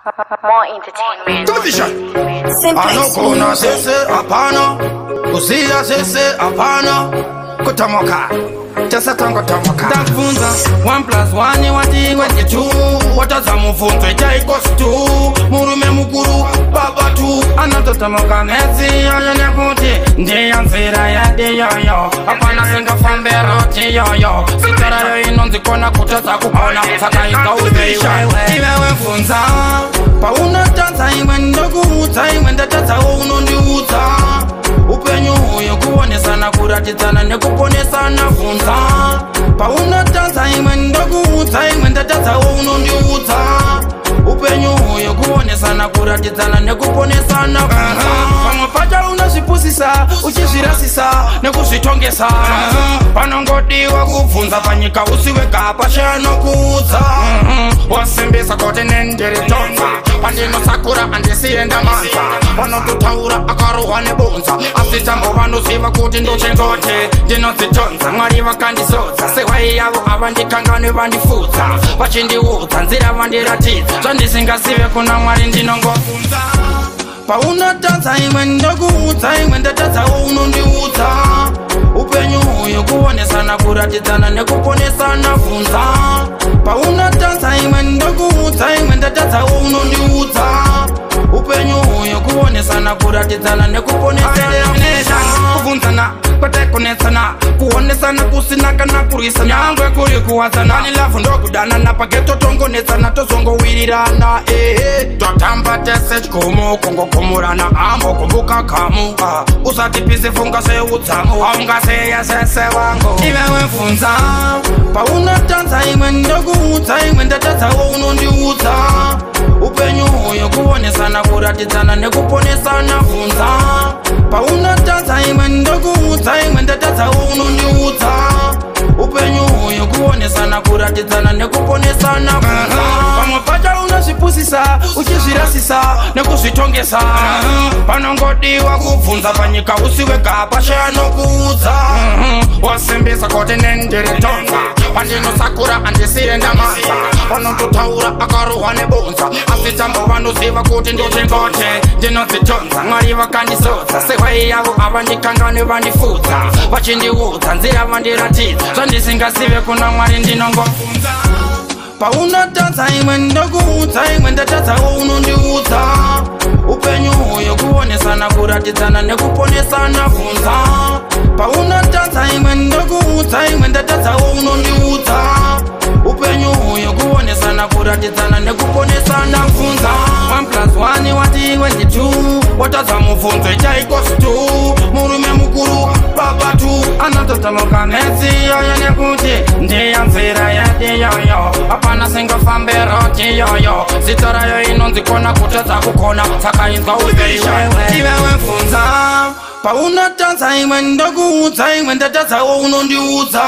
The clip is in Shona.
More entertainment. Television. Anokona sese apana, kusia sese apana, kutamoka. Just tango tamoka. Tafunza 1+1 wati wati 2. Watazamufunzo ita equals 2. Murume mukuru baba tu. Anatotamoka nezi yoyo nyakuti. Ndiya nzira ya di yoyo. Apana senga fambero ti yoyo. Sitara yo inonzi kona kutasa kupona. Saka ika uzewe. Iwewe funza. Pauna tanza iwe ndokuuza. Iwe ndatasa unondiuza. Upenyu huyo kuonesana kuratizana nekuponesana funza. Pauna tanza imwe ndokuuza imwe ndatadza unondiudza. Upenyu huyo kuonesana kuratizana nekuponesana funza. Pamwe pacha unozvipusisa uchizvirasisa nekuzvitongesa. Panongodiwa kubvunza panyika usiwega pashanokuudza. Wasimbisa kote nendiritonza. Pandinosakura andisienda manza. Vanototaura akarohwa nebonza. Asi tambo vanoziva kuti ndochenzote ndinodzitonza. Mwari vakandizodza sehwai yavo avandikangane vandifudza. Vachindiudza nzira vandiratidza zvandisingazive kuna Mwari ndinongofunza. Paunotanza imwe ndokuudza imwe ndatadza unondiudza. Upenyu huyo kuonesana kuratidzana nekuponesana funza. Paunotanza imwe ndokuudza imwe ndatadza unondiudza. Upenyu huyo kuonesana kuratidzana nekuponesana kuvunzana kwete kunetsana kuonesana kusina kana kurwisana nyangwe kuri kuwadzana ni lavu ndokudanana pageto tongonetsana tozongowirirana totamba tese chikomo kongokomurana ambo kumbuka kamu usatipise funga seudzamu aungaseya sese wangu iwewe funza. Paunotanza imwe ndokuudza imwe ndatadza unondiudza. Upenyu huyo kuonesana kuratidzana nekuponesana funza. Paunotanza imwe ndokuudza imwe ndatadza unondiudza. Upenyu huyo kuonesana kuratidzana nekuponesana funza. Pamwe pacha unozvipusisa uchizvirasisa nekuzvitongesa. Panongodiwa kubvunza panyika usiwega pashanokuudza. Wasimbisa kote nendiritonza. Pandinosakura andisienda manza. Vanototaura akarohwa nebonza. Asi tambo vanoziva kuti ndochenzote ndinodzitonza. Mwari vakandizodza sehwai yavo avandikangane vandifudza. Vachindiudza nzira vandiratidza zvandisingazive kuna Mwari ndinongofunza. Paunotanza imwe ndokuudza imwe ndatadza unondiudza. Upenyu huyo kuonesana kuratidzana nekuponesana funza. Paunotanza imwe ndokuudza imwe ndatadza unondiudza. Upenyu huyo kuonesana kuratidzana nekuponesana funza. 1+1 wati iwe ndi 2. Watazamufunzo ita equals 2. Murume mukuru baba tu. Anatotamoka nezi yoyo nekuti. Ndiya nzira yadi yoyo. Apana senga fambero ti yoyo. Zitora yo inonzi kona kutadza kukona. Saka inzwa uzewe. Iwewe funza. Paunotanza imwe ndokuudza imwe ndatadza unondiudza.